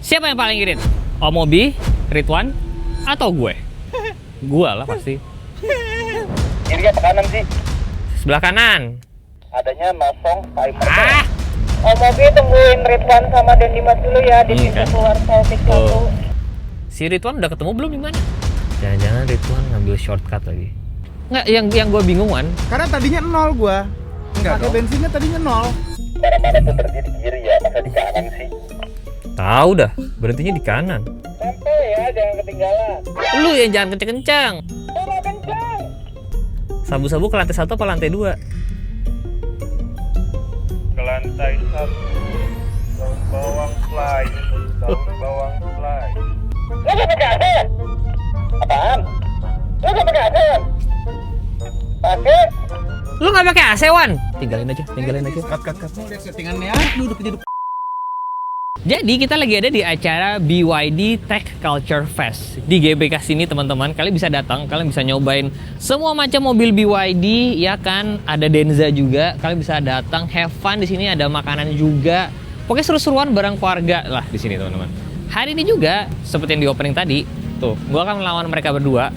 Siapa yang paling irit? Om Obi, Ridwan, atau gue? Gue lah pasti. Kiri apa kanan sih? Sebelah kanan. Adanya Nosong Timer. Ah! Om Obi tungguin Ridwan sama Den Dimas dulu ya di pintu Kan? keluar tol Tik 1. Si Ridwan udah ketemu belum di mana? Jangan-jangan Ridwan ngambil shortcut lagi. Nggak, yang gue bingung Wan. Karena tadinya 0 gua. Pakai bensinnya tadinya 0. Mana tuh berhenti di kiri ya, masa di kanan sih? Tahu dah, berhentinya di kanan. Sampai ya, jangan ketinggalan. Lu yang jangan kenceng-kenceng. Sama kencang. Sabu-sabu ke lantai 1 apa lantai 2? Ke lantai 1. Daun bawang fly. Daun bawang fly. Lu gak pakai AC? Apaan? Lu gak pakai AC? Pakai? Lu nggak pakai AC Wan? Tinggalin aja. Cut. Mau lihat settingannya. Duduk. Jadi kita lagi ada di acara BYD Tech Culture Fest di GBK sini teman-teman. Kalian bisa datang, kalian bisa nyobain semua macam mobil BYD, ya kan? Ada Denza juga. Kalian bisa datang, have fun di sini. Ada makanan juga. Pokoknya seru-seruan bareng keluarga lah di sini teman-teman. Hari ini juga seperti yang di opening tadi, tuh, gua akan melawan mereka berdua,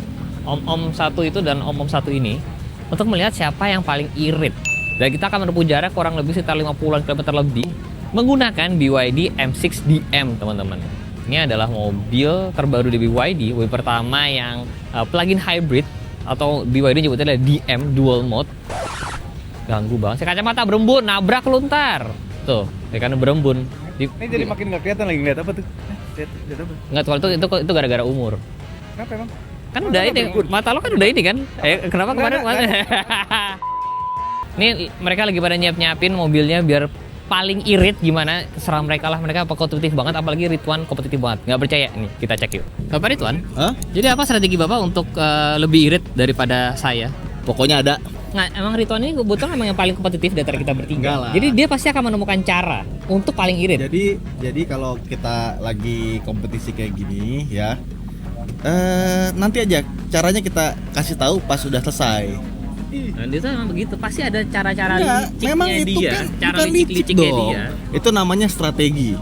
om-om satu itu dan om-om satu ini, untuk melihat siapa yang paling irit. Dan kita akan menempuh jarak kurang lebih sekitar 50-an km lebih menggunakan BYD M6 DM, teman-teman. Ini adalah mobil terbaru di BYD, mobil pertama yang plug-in hybrid atau BYD nyebutnya adalah DM Dual Mode. Ganggu banget. Saya kacamata berembun, nabrak lu ntar. Tuh, ya kan berembun. Ini jadi makin nggak kelihatan lagi, ngeliat apa tuh? Lihat apa? Nggak, kalau itu gara-gara umur. Kenapa emang? Kan udah ini, mata lo kan udah ini kan? Kenapa kemarin? Ini mereka lagi pada nyiapin mobilnya biar paling irit gimana, terserah mereka lah, mereka apa kompetitif banget, apalagi Ridwan kompetitif banget. Nggak percaya? Nih, kita cek yuk. Bapak Ridwan, jadi apa strategi Bapak untuk lebih irit daripada saya? Pokoknya ada. Nggak, emang Ridwan ini kebetulan emang yang paling kompetitif di antara kita bertiga. Enggak lah. Jadi dia pasti akan menemukan cara untuk paling irit. Jadi kalau kita lagi kompetisi kayak gini ya, nanti aja caranya kita kasih tahu pas sudah selesai. Nah, dia tuh emang begitu, pasti ada cara-cara Enggak, liciknya memang itu dia, kan cara bukan licik licik-liciknya dong. dia. Itu namanya strategi.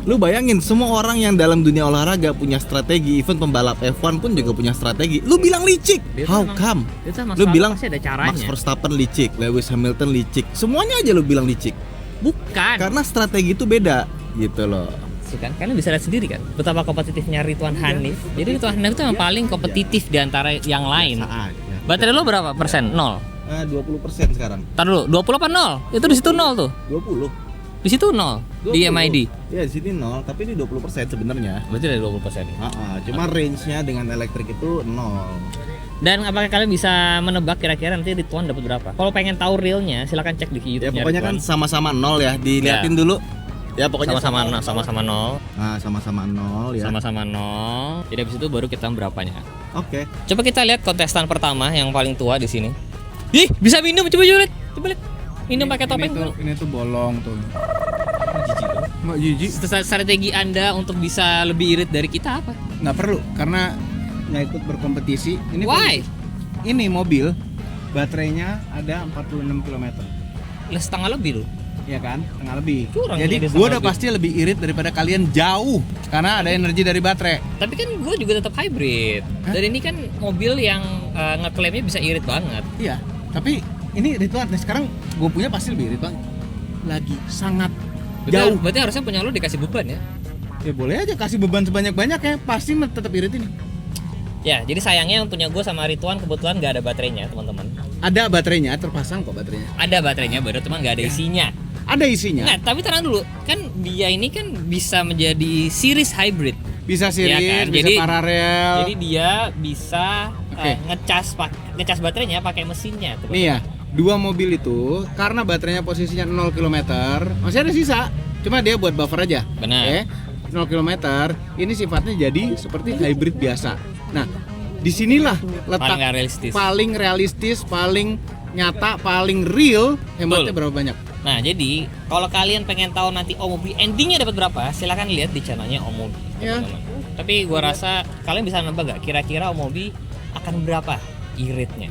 Lu bayangin semua orang yang dalam dunia olahraga punya strategi, even pembalap F1 pun juga punya strategi. Lu bilang licik. Dia tuh How emang- come? Dia tuh emang Lu selalu bilang pasti ada caranya. Max Verstappen licik, Lewis Hamilton licik. Semuanya aja lu bilang licik. Bukan. Karena strategi itu beda gitu loh. Kan kalian bisa lihat sendiri kan betapa kompetitifnya Ridwan Hanif. Jadi Ridwan Hanif itu yang paling kompetitif di antara yang lain. Saat. Baterai lo berapa persen? 0. 20% sekarang. Tar dulu, 20 apa 0? Itu di situ 0 tuh. 20. Di situ 0 di 20. MID. Ya di sini 0, tapi ini 20% sebenarnya. Berarti ada 20%. Cuma range-nya dengan elektrik itu 0. Dan apakah kalian bisa menebak kira-kira nanti Ridwan dapat berapa? Kalau pengen tahu realnya silakan cek di Ya YouTube-nya pokoknya kan sama-sama 0 ya, diliatin dulu. Ya pokoknya sama-sama 0. Nah, sama-sama 0 ya. Sama-sama 0. Jadi habis itu baru kita berapanya. Oke. Coba kita lihat kontestan pertama yang paling tua di sini. Ih, bisa minum, coba lihat. Coba lihat. Minum pakai topeng tuh. Ini tuh bolong tuh. Jijik loh. Nggak jijik. Strategi Anda untuk bisa lebih irit dari kita apa? Nggak perlu karena nggak ikut berkompetisi. Why? Ini mobil baterainya ada 46 km. Lah setengah lebih loh. Ya kan, setengah lebih. Curang Jadi ini dia gue udah setengah pasti lebih irit daripada kalian jauh karena ada energi dari baterai. Tapi kan gue juga tetap hybrid. Dan ini kan mobil yang ngeklaimnya bisa irit banget. Iya, tapi ini Ridwan, nah sekarang gue punya pasti lebih irit banget. Lagi sangat jauh. Berarti harusnya punya lo dikasih beban ya? Ya boleh aja kasih beban sebanyak-banyak ya, pasti tetap irit ini. Ya, jadi sayangnya yang punya gue sama Ridwan kebetulan nggak ada baterainya teman-teman. Ada baterainya, terpasang kok baterainya. Ada baterainya baru, cuma nggak ada isinya. Ada isinya. Nggak, tapi tenang dulu, kan dia ini kan bisa menjadi series hybrid. Bisa series, Iya kan? bisa paralel. Jadi dia bisa Oke. ngecas baterainya pakai mesinnya. Teman-teman. Nih ya, dua mobil itu karena baterainya posisinya 0 km, masih ada sisa. Cuma dia buat buffer aja. Benar. 0 km, ini sifatnya jadi seperti hybrid biasa. Nah, disinilah letak paling realistis, paling nyata, paling real. Hematnya berapa banyak? Nah, jadi kalau kalian pengen tahu nanti Om Obi endingnya dapat berapa, silahkan lihat di channelnya Om Obi. Ya. Teman-teman. Tapi gua rasa kalian bisa nebak gak kira-kira Om Obi akan berapa iritnya?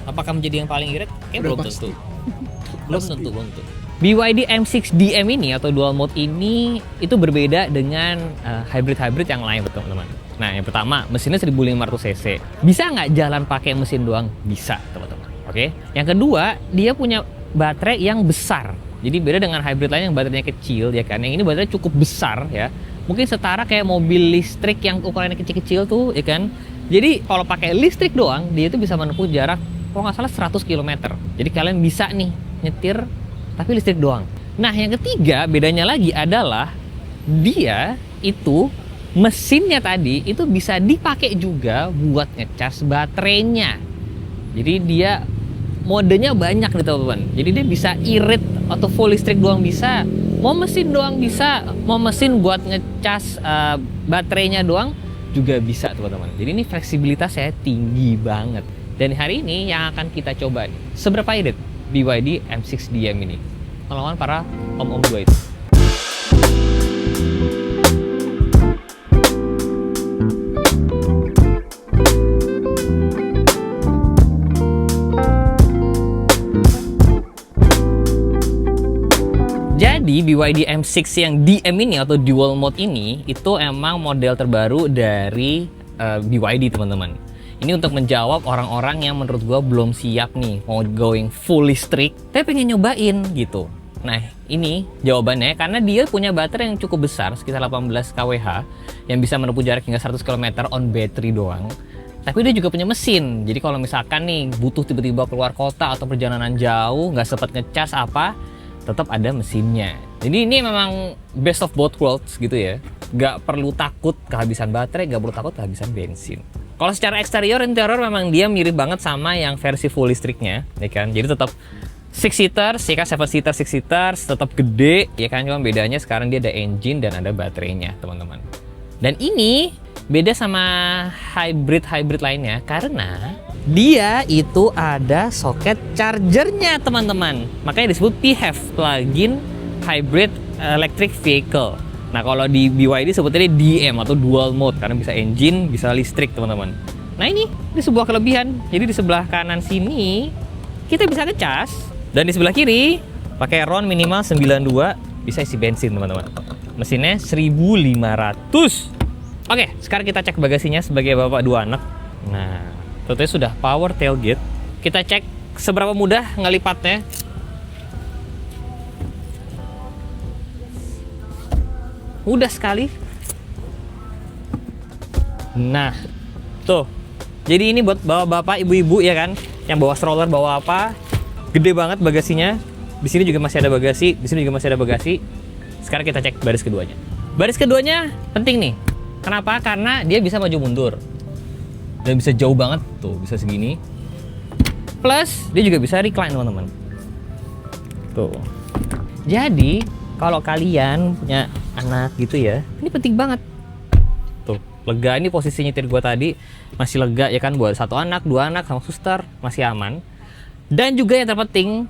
Apakah menjadi yang paling irit? Kayak Udah belum pasti. tentu. Belum tentu. BYD M6 DM ini atau dual mode ini itu berbeda dengan hybrid-hybrid yang lain teman-teman. Nah yang pertama mesinnya 1500 cc. Bisa nggak jalan pakai mesin doang? Bisa teman-teman. Oke. Yang kedua dia punya baterai yang besar. Jadi beda dengan hybrid lain yang baterainya kecil ya kan. Yang ini baterainya cukup besar ya. Mungkin setara kayak mobil listrik yang ukurannya kecil-kecil tuh ya kan. Jadi kalau pakai listrik doang dia itu bisa menempuh jarak kalau nggak salah 100 km. Jadi kalian bisa nih nyetir tapi listrik doang. Nah yang ketiga bedanya lagi adalah dia itu mesinnya tadi itu bisa dipakai juga buat ngecas baterainya. Jadi dia modenya banyak nih teman-teman. Jadi dia bisa irit atau full listrik doang bisa, mau mesin doang bisa, mau mesin buat ngecas baterainya doang juga bisa teman-teman. Jadi ini fleksibilitasnya tinggi banget. Dan hari ini yang akan kita coba nih, seberapa irit BYD M6 DM ini melawan para om-om gue itu. Jadi BYD M6 yang DM ini atau dual mode ini itu emang model terbaru dari BYD teman-teman. Ini untuk menjawab orang-orang yang menurut gua belum siap nih mau going full listrik tapi pengen nyobain gitu. Nah ini jawabannya karena dia punya baterai yang cukup besar sekitar 18 kWh yang bisa menempuh jarak hingga 100 km on battery doang. Tapi dia juga punya mesin. Jadi kalau misalkan nih butuh tiba-tiba keluar kota atau perjalanan jauh nggak sempat ngecas apa, tetap ada mesinnya. Jadi ini memang best of both worlds gitu ya. Gak perlu takut kehabisan baterai, gak perlu takut kehabisan bensin. Kalau secara eksterior, interior memang dia mirip banget sama yang versi full listriknya, ya kan? Jadi tetap 6-seater, ya kan 7-seater, 6-seater, tetap gede, ya kan? Cuma bedanya sekarang dia ada engine dan ada baterainya, teman-teman. Dan ini beda sama hybrid lainnya karena dia itu ada soket chargernya teman-teman. Makanya disebut PHEV, plug-in hybrid electric vehicle. Nah kalau di BYD sebetulnya DM atau dual mode karena bisa engine, bisa listrik teman-teman. Nah ini sebuah kelebihan. Jadi di sebelah kanan sini kita bisa ngecas dan di sebelah kiri pakai RON minimal 92 bisa isi bensin teman-teman. Mesinnya 1500. Oke, sekarang kita cek bagasinya sebagai bapak dua anak. Nah, tentunya sudah power tailgate. Kita cek seberapa mudah ngelipatnya. Mudah sekali. Nah, tuh. Jadi ini buat bawa bapak, ibu-ibu ya kan, yang bawa stroller, bawa apa? Gede banget bagasinya. Di sini juga masih ada bagasi, di sini juga masih ada bagasi. Sekarang kita cek baris keduanya. Baris keduanya penting nih. Kenapa? Karena dia bisa maju mundur. Dan bisa jauh banget, tuh, bisa segini. Plus, dia juga bisa recline, teman-teman. Tuh. Jadi, kalau kalian punya anak gitu ya, ini penting banget. Tuh, lega. Ini posisi nyetir gua tadi masih lega ya kan, buat satu anak, dua anak sama suster masih aman. Dan juga yang terpenting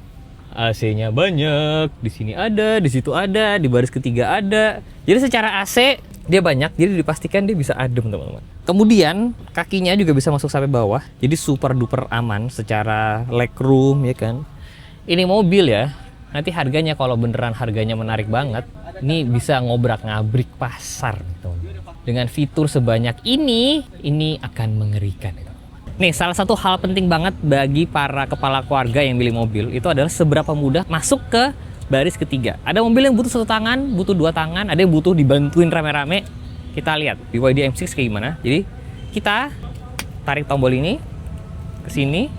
AC-nya banyak. Di sini ada, di situ ada, di baris ketiga ada. Jadi secara AC dia banyak, jadi dipastikan dia bisa adem teman-teman. Kemudian kakinya juga bisa masuk sampai bawah, jadi super duper aman secara legroom ya kan. Ini mobil ya, nanti harganya kalau beneran harganya menarik banget, ini bisa ngobrak-ngabrik pasar gitu. Dengan fitur sebanyak ini akan mengerikan gitu. Nih, salah satu hal penting banget bagi para kepala keluarga yang milih mobil itu adalah seberapa mudah masuk ke baris ketiga. Ada mobil yang butuh satu tangan, butuh dua tangan, ada yang butuh dibantuin rame-rame. Kita lihat BYD M6 kayak gimana. Jadi kita tarik tombol ini ke sini.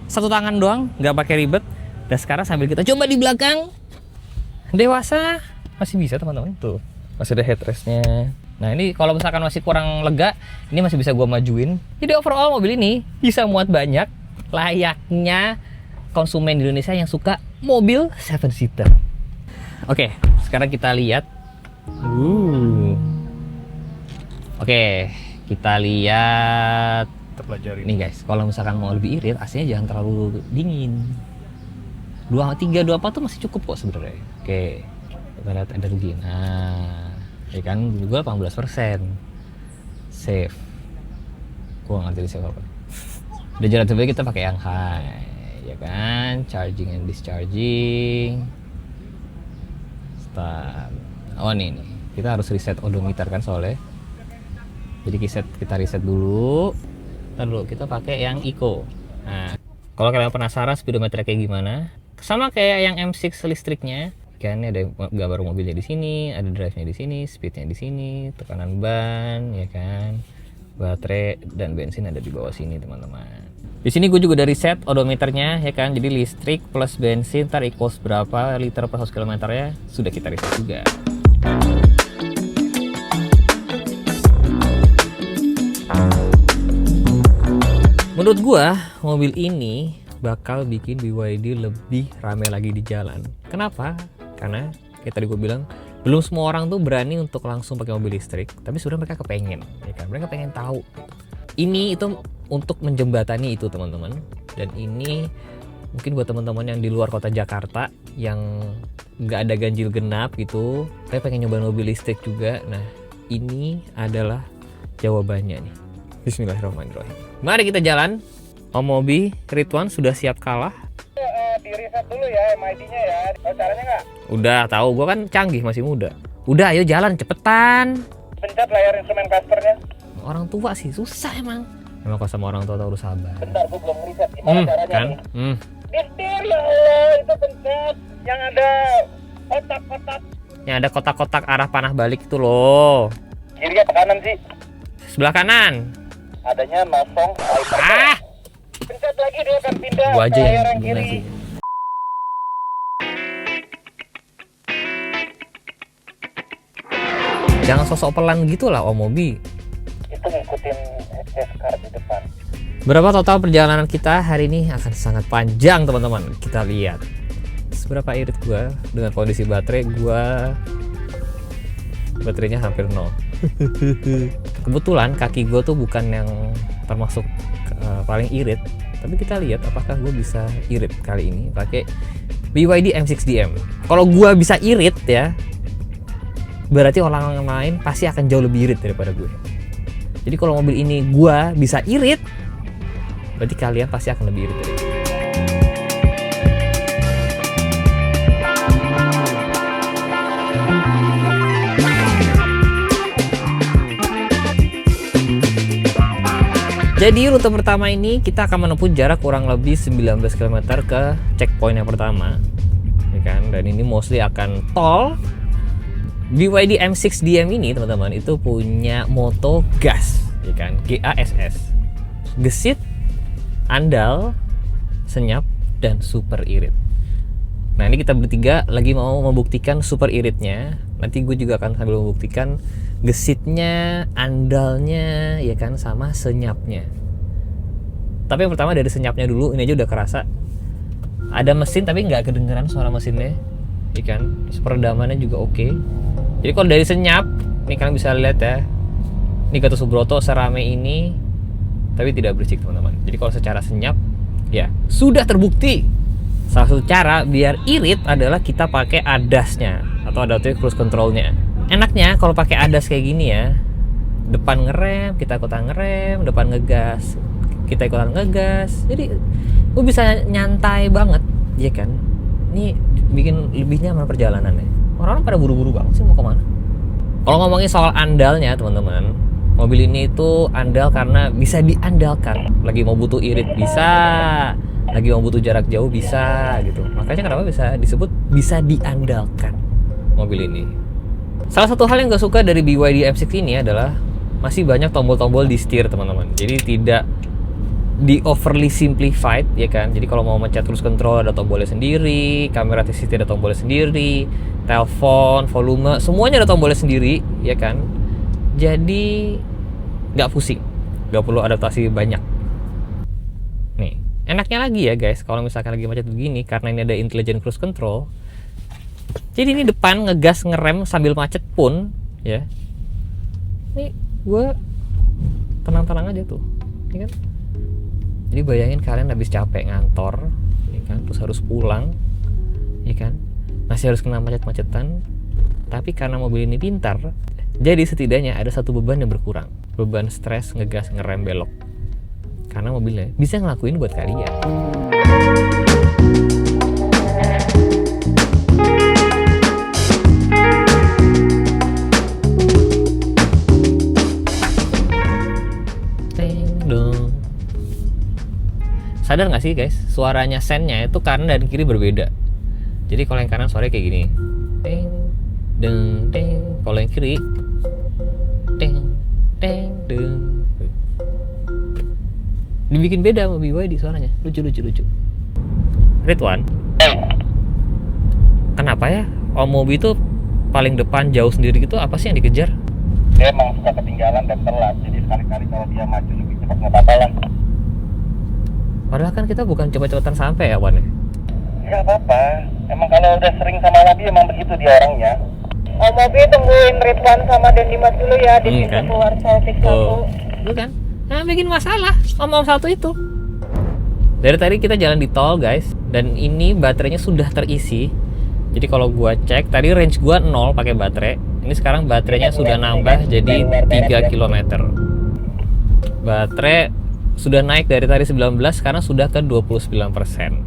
Satu tangan doang, nggak pakai ribet. Dan sekarang sambil kita coba di belakang, dewasa masih bisa teman-teman. Tuh, masih ada headrestnya. Nah ini kalau misalkan masih kurang lega, ini masih bisa gua majuin. Jadi overall mobil ini bisa muat banyak, layaknya konsumen di Indonesia yang suka mobil 7-seater. Oke, sekarang kita lihat. Oke, kita lihat. Terpelajari. Nih guys, kalau misalkan mau lebih irit, AC-nya jangan terlalu dingin. 3, 2, 4 tuh masih cukup kok sebenarnya. Oke, kita lihat energi. Nah, ya kan juga 18%. Safe. Gua nggak ngerti siapa apa. Udah jalan sebenarnya kita pakai yang high. ya kan, charging and discharging. Start. Oh nih, kita harus reset odometer kan soalnya. Jadi kita reset dulu. Ntar dulu kita pakai yang eco. Nah, kalau kalian penasaran speedometer kayak gimana, sama kayak yang M6 listriknya. Kan ada gambar mobilnya di sini, ada drive-nya di sini, speednya di sini, tekanan ban, ya kan, baterai dan bensin ada di bawah sini teman-teman. Di sini gue juga udah reset odometernya, ya kan, jadi listrik plus bensin ntar equals berapa liter per 100 km ya, sudah kita reset juga. Menurut gua mobil ini bakal bikin BYD lebih ramai lagi di jalan. Kenapa? Karena kayak tadi gue bilang, belum semua orang tuh berani untuk langsung pakai mobil listrik, tapi sebenarnya mereka kepengen, ya kan? Mereka pengen tahu. Ini itu untuk menjembatani itu teman-teman. Dan ini mungkin buat teman-teman yang di luar kota Jakarta yang nggak ada ganjil genap gitu, tapi pengen nyobain mobil listrik juga. Nah, ini adalah jawabannya nih. Bismillahirrahmanirrahim. Mari kita jalan. Om Mobi, Ridwan sudah siap kalah? Di reset dulu ya MID-nya ya. Tahu caranya nggak? Udah tahu, gua kan canggih masih muda. Udah, ayo jalan cepetan. Pencet layar instrumen casternya. Orang tua sih susah emang. Emang kalau sama orang tua harus sabar. Bentar, gue belum reset. Gimana caranya Kan? nih? Setir ya Allah, itu pencet yang ada kotak-kotak. Yang ada kotak-kotak arah panah balik itu loh. Kiri atau kanan sih? Sebelah kanan. Adanya nosong. Ah, Pencet lagi dia akan pindah gua aja ke layar yang yang guna kiri. sih. Jangan sosok pelan gitu lah Om Mobi. Itu ngikutin car di depan. Berapa total perjalanan kita hari ini akan sangat panjang teman-teman. Kita lihat seberapa irit gua dengan kondisi baterai gua. Baterainya hampir 0. Kebetulan kaki gua tuh bukan yang termasuk paling irit, tapi kita lihat apakah gue bisa irit kali ini pakai BYD M6DM. Kalau gue bisa irit ya, berarti orang lain pasti akan jauh lebih irit daripada gue. Jadi kalau mobil ini gue bisa irit, berarti kalian pasti akan lebih irit dari gue. Jadi rute pertama ini kita akan menempuh jarak kurang lebih 19 km ke checkpoint yang pertama, ya kan? Dan ini mostly akan tol. BYD M6DM ini teman-teman itu punya moto gas, ya kan? GASS. Gesit, andal, senyap, dan super irit. Nah ini kita bertiga lagi mau membuktikan super iritnya. Nanti gue juga akan sambil membuktikan gesitnya, andalnya, ya kan, sama senyapnya. Tapi yang pertama dari senyapnya dulu. Ini aja udah kerasa. Ada mesin tapi nggak kedengeran suara mesinnya, ya kan. Terus peredamannya juga oke. Jadi kalau dari senyap, ini kalian bisa lihat ya. Ini Gatot Subroto serame ini, tapi tidak berisik teman-teman. Jadi kalau secara senyap, ya sudah terbukti. Salah satu cara biar irit adalah kita pakai ADAS-nya atau Adaptive Cruise Control-nya. Enaknya kalau pakai ADAS kayak gini ya, depan ngerem, kita ikutan ngerem, depan ngegas, kita ikutan ngegas. Jadi gue bisa nyantai banget, ya kan? Ini bikin lebih nyaman perjalanannya. Orang-orang pada buru-buru banget sih mau kemana. Kalau ngomongin soal andalnya teman-teman, mobil ini itu andal karena bisa diandalkan. Lagi mau butuh irit bisa, lagi mau butuh jarak jauh bisa gitu. Makanya kenapa bisa disebut bisa diandalkan mobil ini. Salah satu hal yang gak suka dari BYD M6 ini adalah masih banyak tombol-tombol di setir teman-teman. Jadi tidak di overly simplified, ya kan. Jadi kalau mau mencet cruise control ada tombolnya sendiri, kamera 360 ada tombolnya sendiri, telepon, volume, semuanya ada tombolnya sendiri, ya kan. Jadi nggak pusing, nggak perlu adaptasi banyak. Nih, enaknya lagi ya guys, kalau misalkan lagi macet begini, karena ini ada intelligent cruise control. Jadi ini depan ngegas ngerem sambil macet pun, ya. Ini gue tenang-tenang aja tuh, ya kan. Jadi bayangin kalian habis capek ngantor, ya kan, terus harus pulang, ya kan, masih harus kena macet-macetan. Tapi karena mobil ini pintar, jadi setidaknya ada satu beban yang berkurang, beban stres ngegas ngerem belok. Karena mobilnya bisa ngelakuin buat kalian. Sadar nggak sih guys, suaranya sennya itu kanan dan kiri berbeda. Jadi kalau yang kanan suaranya kayak gini, teng deng teng. Kalau yang kiri, teng teng deng. Dibikin beda sama BYD suaranya, lucu. Ridwan, kenapa ya Om Mobi itu paling depan jauh sendiri gitu? Apa sih yang dikejar? Dia emang suka ketinggalan dan telat, jadi sekali-kali kalau dia maju lebih cepat nggak apa-apa lah. Padahal kan kita bukan cepet-cepetan sampai ya Wan. Nggak apa-apa, emang kalau udah sering sama Nabi emang begitu dia orangnya. Om Mobi tungguin Ridwan sama Dan Dimas dulu ya, di pintu Kan? keluar tol fix 1. Lu kan? Nah, bikin masalah om satu itu. Dari tadi kita jalan di tol guys, dan ini baterainya sudah terisi. Jadi kalau gua cek tadi range gua 0 pakai baterai. Ini sekarang baterainya sudah nambah jadi 3 km. Baterai sudah naik dari tadi 19 sekarang sudah ke 29%.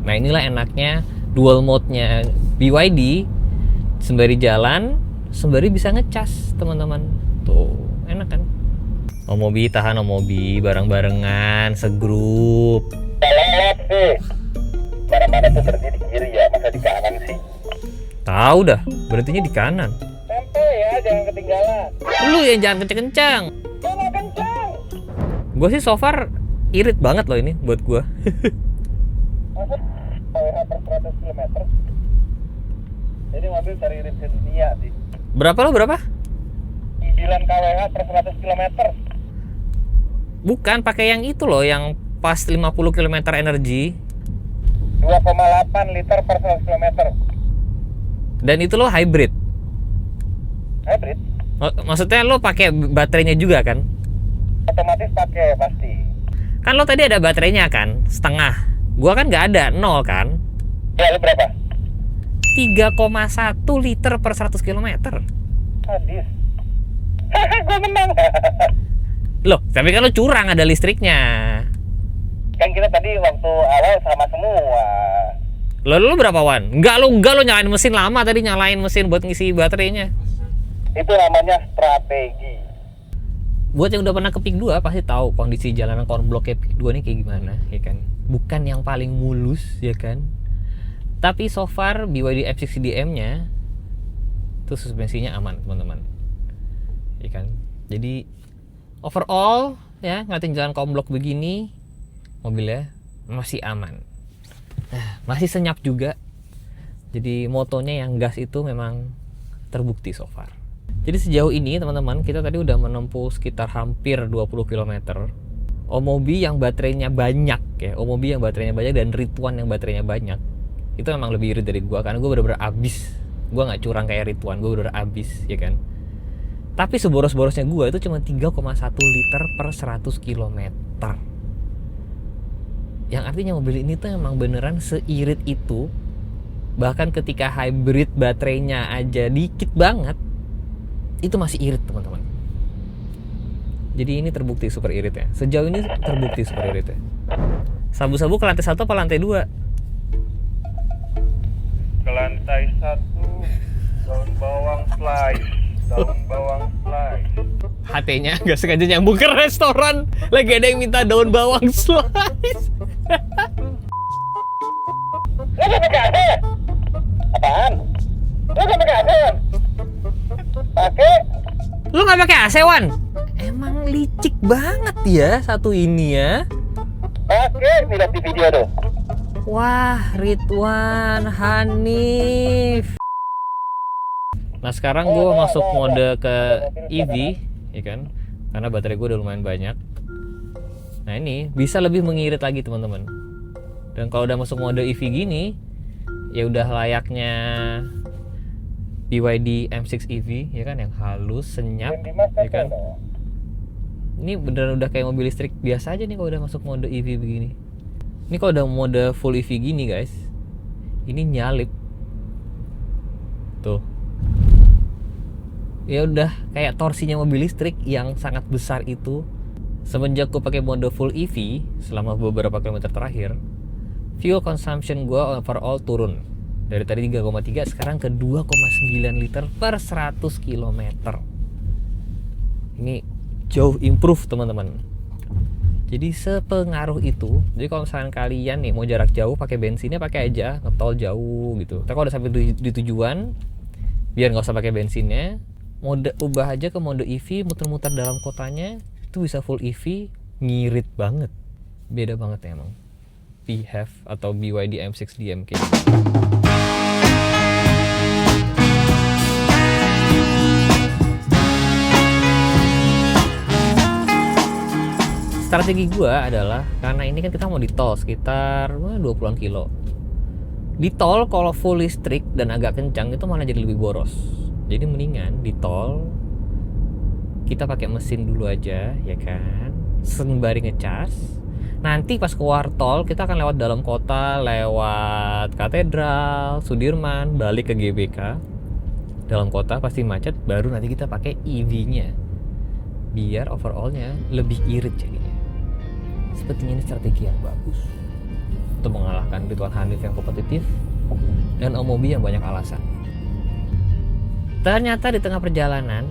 Nah, inilah enaknya dual mode-nya BYD. Sembari jalan, sembari bisa ngecas, teman-teman. Tuh, enak kan? Om Mobi tahan, Om Mobi, bareng-barengan, segrup. Lihat sih, mana-mana tuh berhenti di kiri ya, masa di kanan sih? Tahu dah, berhentinya di kanan. Tempe ya, jangan ketinggalan. Lu yang jangan kenceng-kenceng. Jangan kencang. Gue sih so far irit banget loh ini buat gue. Maksud KWH per 100 km. Jadi mobil cari irit ke dunia sih. Berapa lo, berapa? 9 KWH per 100 km. Bukan, pakai yang itu loh, yang pas 50 km energi. 2,8 liter per 100 km. Dan itu lo hybrid. Hybrid? Maksudnya lo pakai baterainya juga kan? Otomatis pakai pasti. Kan lo tadi ada baterainya kan, setengah. Gua kan nggak ada, 0 kan? Ya, lu berapa? 3,1 liter per 100 km. Hadis. Gue menang. Loh, tapi kan lo curang, ada listriknya. Kan kita tadi waktu awal sama semua. Lo berapa Wan? Enggak lo nyalain mesin lama tadi, nyalain mesin buat ngisi baterainya. Itu namanya strategi. Buat yang udah pernah ke Pik 2 pasti tahu kondisi jalanan konblok kayak Pik 2 nih kayak gimana, ya kan? Bukan yang paling mulus, ya kan? Tapi so far BYD F6 CDM-nya itu suspensinya aman, teman-teman. Ya kan? Jadi overall ya, ngeliatin jalan konblok begini, mobilnya masih aman. Nah, masih senyap juga. Jadi motonya yang gas itu memang terbukti so far. Jadi sejauh ini teman-teman, kita tadi udah menempuh sekitar hampir 20 km. Om Mobi yang baterainya banyak ya, Om Mobi yang baterainya banyak dan Ridwan yang baterainya banyak. Itu memang lebih irit dari gua karena gua bener-bener abis. Gua nggak curang kayak Ridwan, gua bener-bener abis, ya kan. Tapi seboros-borosnya gua itu cuma 3,1 liter per 100 km. Yang artinya mobil ini tuh emang beneran seirit itu. Bahkan ketika hybrid baterainya aja dikit banget, itu masih irit, teman-teman. Jadi ini terbukti super irit ya. Sejauh ini terbukti super irit ya. Sabu-sabu ke lantai 1 apa lantai 2? Ke lantai 1, daun bawang slice. Daun bawang slice. HT-nya nggak sengaja nyambung ke restoran. Lagi ada yang minta daun bawang slice. Lu gak pakai AC? Apaan? Lu gak pakai AC? Pakai? Lu nggak pakai AC, Wan? Emang licik banget ya satu ini ya. Pakai, nih lihat di video tuh. Wah, Ridwan Hanif. Nah sekarang gue masuk mode ke EV, ya kan? Karena baterai gue udah lumayan banyak. Nah ini bisa lebih mengirit lagi teman-teman. Dan kalau udah masuk mode EV gini, ya udah layaknya BYD M6 EV, ya kan, yang halus, senyap, ya kan. Ini beneran udah kayak mobil listrik biasa aja nih kalau udah masuk mode EV begini. Ini kalau udah mode full EV gini guys, ini nyalip. Tuh. Ya udah kayak torsinya mobil listrik yang sangat besar itu. Semenjak gue pakai mode full EV selama beberapa kilometer terakhir, fuel consumption gue overall turun. Dari tadi 3,3 sekarang ke 2,9 liter per 100 km. Ini jauh improve teman-teman. Jadi sepengaruh itu. Jadi kalau misalkan kalian nih mau jarak jauh pakai bensinnya pakai aja, ngetol jauh gitu. Tapi kalau udah sampai di tujuan, biar nggak usah pakai bensinnya, mode ubah aja ke mode EV, muter-muter dalam kotanya, itu bisa full EV, ngirit banget. Beda banget ya emang. PHEV atau BYD M6 DMK. Strategi gue adalah karena ini kan kita mau di tol sekitar 20-an kilo. Di tol kalau full listrik dan agak kencang itu malah jadi lebih boros. Jadi mendingan di tol kita pakai mesin dulu aja ya kan, sembari ngecas. Nanti pas keluar tol kita akan lewat dalam kota, lewat Katedral, Sudirman, balik ke GBK. Dalam kota pasti macet, baru nanti kita pakai EV-nya. Biar overall-nya lebih irit jadinya. Sepertinya ini strategi yang bagus untuk mengalahkan Ridwan Hanif yang kompetitif dan Om Mobi yang banyak alasan. Ternyata di tengah perjalanan,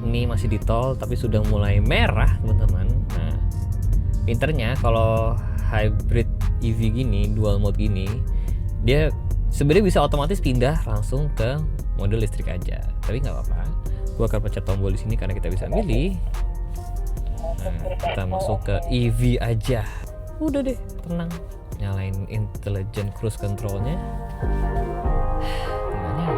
ini masih di tol tapi sudah mulai merah teman-teman. Nah, pinternya kalau hybrid EV gini, dual mode gini, dia sebenarnya bisa otomatis pindah langsung ke mode listrik aja. Tapi nggak apa-apa, gua akan pencet tombol di sini karena kita bisa milih. Nah, kita masuk ke EV aja. Udah deh, tenang. Nyalain intelligent cruise controlnya. Gimana ya?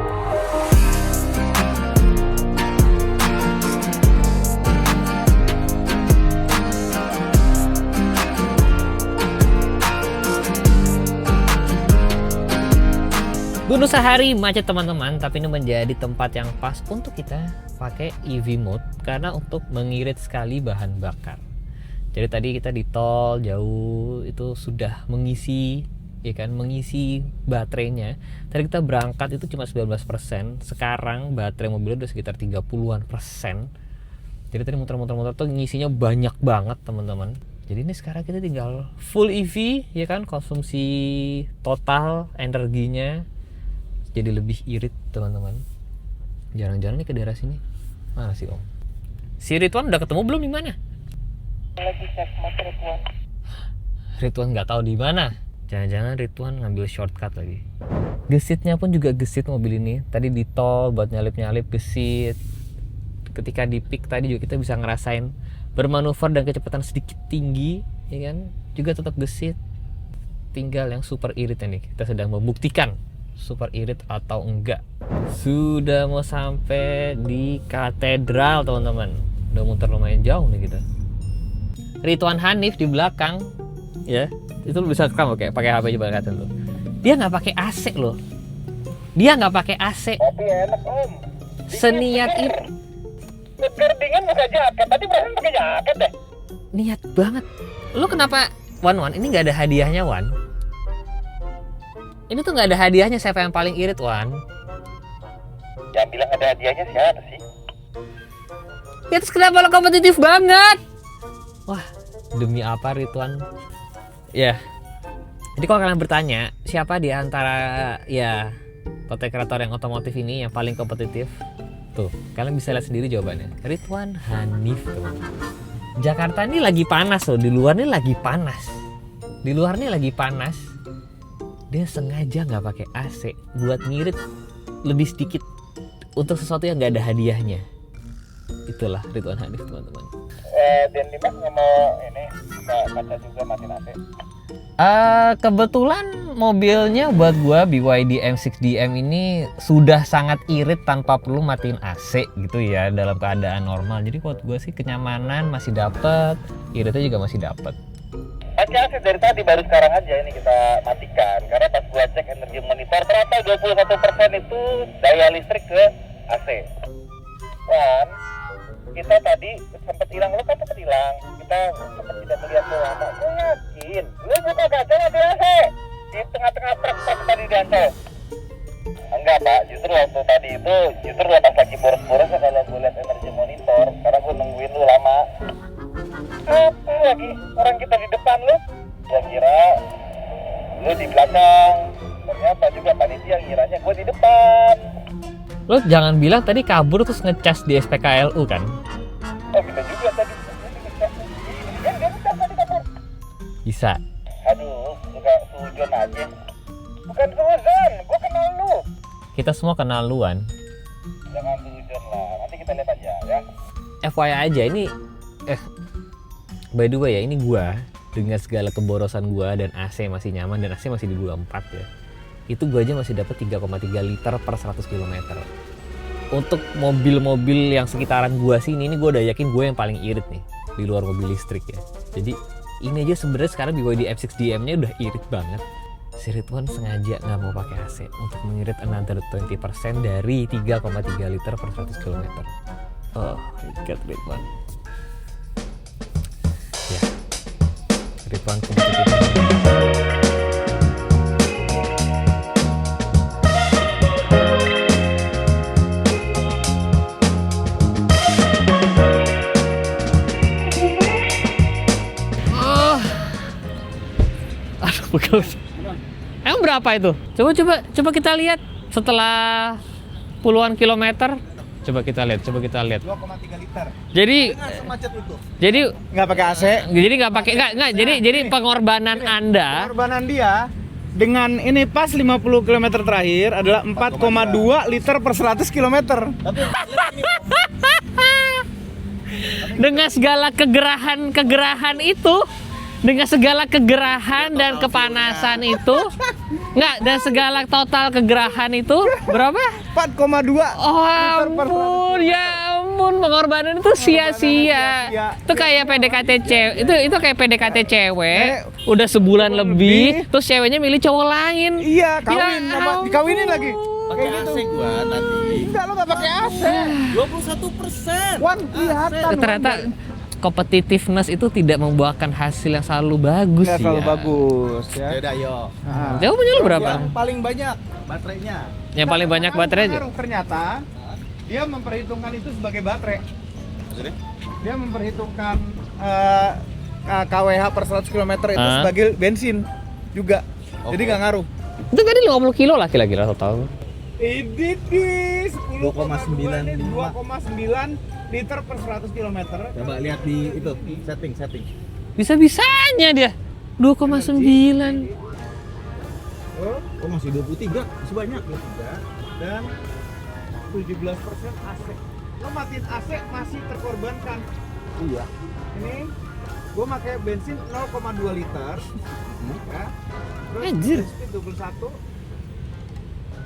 Bunuh sehari macet teman-teman, tapi ini menjadi tempat yang pas untuk kita pakai EV mode karena untuk mengirit sekali bahan bakar. Jadi tadi kita di tol jauh itu sudah mengisi, ya kan, mengisi baterainya. Tadi kita berangkat itu cuma 19%, sekarang baterai mobilnya udah sekitar 30-an persen. Jadi tadi muter-muter tuh ngisinya banyak banget teman-teman. Jadi ini sekarang kita tinggal full EV, ya kan, konsumsi total energinya jadi lebih irit teman-teman. Jarang-jarang nih ke daerah sini. Mana sih Om? Si Ridwan udah ketemu belum di mana? Lagi cek Mas Ridwan. Ridwan nggak tahu di mana. Jangan-jangan Ridwan ngambil shortcut lagi. Gesitnya pun juga gesit mobil ini. Tadi di tol buat nyalip-nyalip gesit. Ketika di peak tadi juga kita bisa ngerasain bermanuver dan kecepatan sedikit tinggi, ya kan? Juga tetap gesit. Tinggal yang super iritnya nih. Kita sedang membuktikan super irit atau enggak. Sudah mau sampai di Katedral teman-teman. Udah muter lumayan jauh nih kita. Ridwan Hanif di belakang, ya itu lu bisa rekam kayak pakai HP coba lihatin tuh. Dia nggak pakai AC loh. Dia nggak pakai AC. Tapi enak Om. Seniat itu. Biar dingin buka jaket. Tadi berarti pakai jaket deh. Niat banget. Lu kenapa Wan ini nggak ada hadiahnya Wan? Ini tuh nggak ada hadiahnya, siapa yang paling irit Wan? Yang bilang ada hadiahnya siapa sih? Ya terus kenapa lo kompetitif banget? Wah, demi apa Ridwan? Ya. Jadi kalau kalian bertanya, siapa di antara ya content creator yang otomotif ini yang paling kompetitif? Tuh, kalian bisa lihat sendiri jawabannya. Ridwan Hanif, teman-teman. Jakarta ini lagi panas loh, di luar ini lagi panas. Di luar ini lagi panas. Dia sengaja nggak pakai AC buat ngirit lebih sedikit untuk sesuatu yang nggak ada hadiahnya. Itulah Ridwan Hanif teman-teman. Dan Dimas nggak mau ini kaca juga matiin AC. Kebetulan mobilnya buat gua BYD M6 DM ini sudah sangat irit tanpa perlu matiin AC gitu ya dalam keadaan normal. Jadi buat gua sih kenyamanan masih dapet, iritnya juga masih dapet. Pakai AC dari tadi, baru sekarang aja ini kita matikan. Karena pas gua cek energi monitor ternyata 21% itu daya listrik ke AC. Dan kita tadi sempat hilang, lu kan sempat hilang. Kita sempat tidak melihat lu lama. Gue yakin, lu buka kaca di AC di tengah-tengah truk pas tadi di AC. Enggak Pak, justru waktu tadi itu justru pas lagi boros-borosnya kalau gue lihat energi monitor, karena gue nungguin lu lama. Apa lagi orang kita di depan lu? Gua kira lu di belakang jangan bilang tadi kabur terus ngecas di SPKLU kan? Bisa juga tadi. Dia bisa tadi kabur. Bisa. Aduh, enggak sujon aja. Bukan sujon, gua kenal lu. Kita semua kenal luan. Jangan sujon lah, nanti kita lihat aja ya. FYI aja ini by the way ya, ini gua dengan segala keborosan gua dan AC masih nyaman dan AC masih di 24 ya. Itu gua aja masih dapat 3,3 liter per 100 km. Untuk mobil-mobil yang sekitaran gua sini ini gua udah yakin gue yang paling irit nih di luar mobil listrik ya. Jadi ini aja sebenarnya sekarang BYD M6 DM-nya udah irit banget. Si Ridwan sengaja nggak mau pakai AC untuk mengirit another 20% dari 3,3 liter per 100 km. Oh my god, Ridwan. Ya, Ridwan kompetitif. Aduh, pegel. Emang berapa itu? Coba kita lihat setelah puluhan kilometer. Coba kita lihat. 2,3 liter. Jadi Semacet itu. jadi Nggak pakai AC. jadi nggak pakai nggak jadi pengorbanan Anda Pengorbanan dia dengan ini pas 50 km terakhir adalah 4,2 liter per 100 km. dengan segala kegerahan itu, dengan segala kegerahan dan kepanasan itu, nggak, dan segala total kegerahan itu berapa? 4,2. Oh ampun, ya ampun, pengorbanan itu sia-sia. Itu kayak PDKT cewek, itu kayak PDKT cewek, udah sebulan lebih, terus ceweknya milih cowok lain. Iya, kawin Ya sama dikawinin lagi. Pakai AC gua tadi. Enggak, lo nggak pakai AC. 21%. Wan, kelihatan. Ternyata competitiveness itu tidak membuahkan hasil yang selalu bagus Nggak ya. selalu bagus ya. Yaudah, ayo. Nah. Jauh punya lu berapa? Yang paling banyak baterainya. Yang paling banyak baterai aja. Ternyata dia memperhitungkan itu sebagai baterai. Maksudnya? Dia memperhitungkan KWH per 100 km itu Ah. sebagai bensin juga. Jadi Oke. nggak ngaruh. Itu tadi 50 kilo lah kira-kira total. Ini di 2,95. 2,9 liter per 100 km. Coba lihat di itu setting. Bisa-bisanya dia 2,9. Oh, masih 23, masih banyak. Dan 17% AC. Lo matiin AC masih terkorbankan. Iya. Ini gue pakai bensin 0,2 liter. Ya. Terus Anjir. speed 21.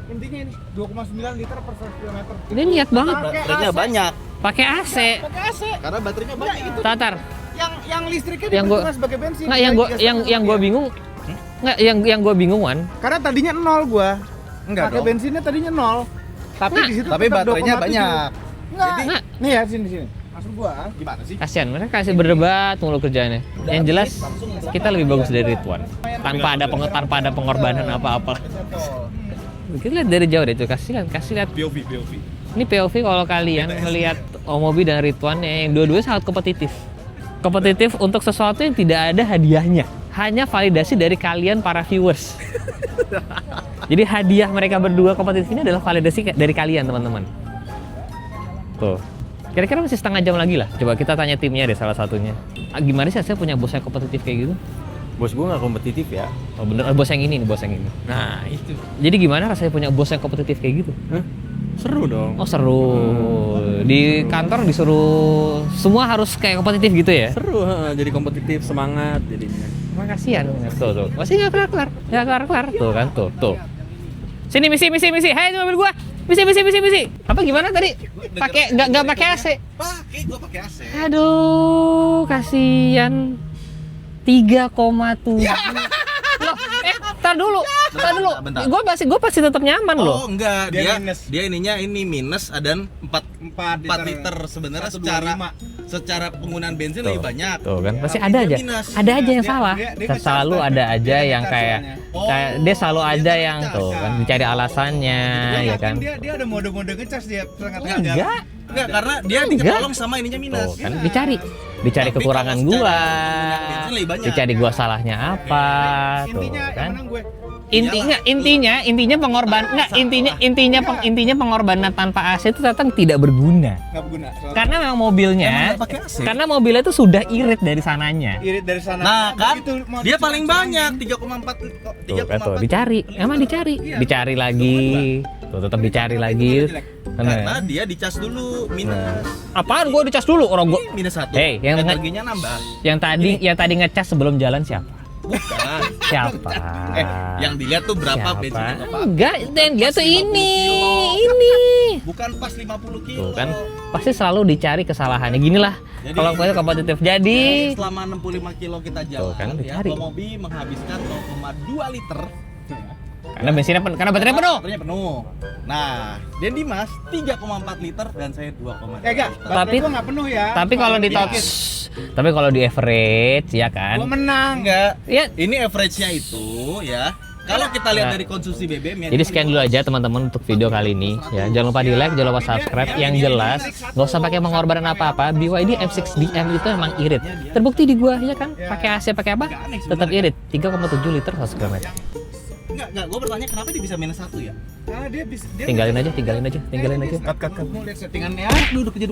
Intinya ini 2,9 liter per 100 km. Ini niat banget Baterainya banyak. pakai AC. Pakai AC. Karena baterainya Enggak, banyak. itu Tatar. yang listriknya Yang diperhitungkan sebagai bensin. Nggak, yang gua bingung. Nggak, yang gua bingung, Wan. Karena tadinya 0 gua. Enggak Pakai dong. bensinnya tadinya 0. Tapi Nggak. di situ Tapi tetap baterainya 2,7. banyak. Enggak. Nggak. Nih ya sini. Maksud gua Gimana sih? Kasihan, mereka kasih berdebat mulu kerjaannya. Yang jelas kita lebih bagus dari Ridwan. Tanpa ada pengorbanan apa-apa. Kita lihat dari jauh deh tuh, kasih lihat. POV. Ini POV kalau kalian melihat Omobi dan Ridwan yang dua-duanya sangat kompetitif. Kompetitif untuk sesuatu yang tidak ada hadiahnya. Hanya validasi dari kalian para viewers. Jadi hadiah mereka berdua kompetitif ini adalah validasi dari kalian, teman-teman. Tuh. Kira-kira masih setengah jam lagi lah. Coba kita tanya timnya deh salah satunya. Gimana sih saya punya bos yang kompetitif kayak gitu? Bos gue nggak kompetitif ya. Oh bener, bos yang ini nih, bos yang ini. Nah itu. Jadi gimana rasanya punya bos yang kompetitif kayak gitu? Seru dong. Oh seru. Di kantor disuruh semua harus kayak kompetitif gitu ya? Seru, jadi kompetitif, semangat jadinya. Emang kasihan. Tuh. Masih nggak kelar-kelar. Nggak kelar-kelar. Tuh kan, tuh. Sini misi. Hai, itu mobil gua. Misi. Apa gimana tadi? Pakai nggak pakai AC? Gua pakai AC. Aduh, kasihan. 3,7. Loh, tar dulu. Bentar. Gue pasti tetap nyaman loh. Oh enggak, Dia dia minus. dia ininya ini minus dan 4 liter sebenarnya 125. secara penggunaan bensin lebih banyak. Tuh kan, pasti Tapi ada dia aja. minus. Ada aja yang Dia- salah. dia Selalu ngecas ada kan. aja Dia yang ngecas kayak soalnya. dia selalu dia ada ada yang ngecas tuh kan kan. mencari alasannya Gua ya yakin kan. Dia ada mode-mode ngecas dia tengah-tengah jalan. Enggak. Enggak, karena dia Enggak. ditolong sama ininya minus. Tuh kan dicari Tapi kekurangan kalau gua. secara bensin lebih banyak. Dicari gua salahnya apa tuh Intinya yang kan. menang gue. intinya pengorbanan tanpa AC itu ternyata tidak berguna. Nggak berguna. Karena memang mobilnya, Emang nggak pakai AC? karena mobilnya itu sudah irit dari sananya. Irit dari sana. Nah kan, Begitu mau dia dicoba paling banyak 3,4 Tuh, kan tuh, dicari, emang dicari, dicari lagi, tuh tetap dicari lagi. Karena dia dicas dulu minus. Apaan? Gua dicas dulu orang gua. Minus 1. Hei, yang energinya nambah. yang tadi ngecas sebelum jalan siapa? Bukan. Siapa? Yang dilihat tuh berapa Siapa? bensinnya berapa? Enggak, dan dia tuh 50 ini. Bukan pas 50 kilo. Tuh kan, pasti selalu dicari kesalahannya. Ginilah kalau gue kompetitif. Jadi selama 65 kilo kita jalan, kan, ya, dicari. Tomobi menghabiskan 0,2 liter. karena bensinnya karena baterainya penuh. Baterainya penuh. Nah, dan Dimas 3,4 liter dan saya 2,2. Enggak, Tapi- gua nggak penuh ya. Tapi kalau di Dikit. tapi kalau di average ya kan. Gua menang. Enggak. Ya, Ini average-nya itu ya. Kalau kita lihat Nah. dari konsumsi BBM ya. jadi sekian dulu aja teman-teman untuk video kali ini ya. Jangan lupa di like, jangan lupa subscribe. Yang jelas nggak usah pakai pengorbanan apa-apa. BYD M6DM itu emang irit. Terbukti di gua ya kan. Pakai AC pakai apa? Tetap irit. 3,7 liter 100 km. Enggak, gua bertanya kenapa dia bisa minus 1 ya? Karena dia bisa Tinggalin aja. Mau lihat settingannya. Duduk aja.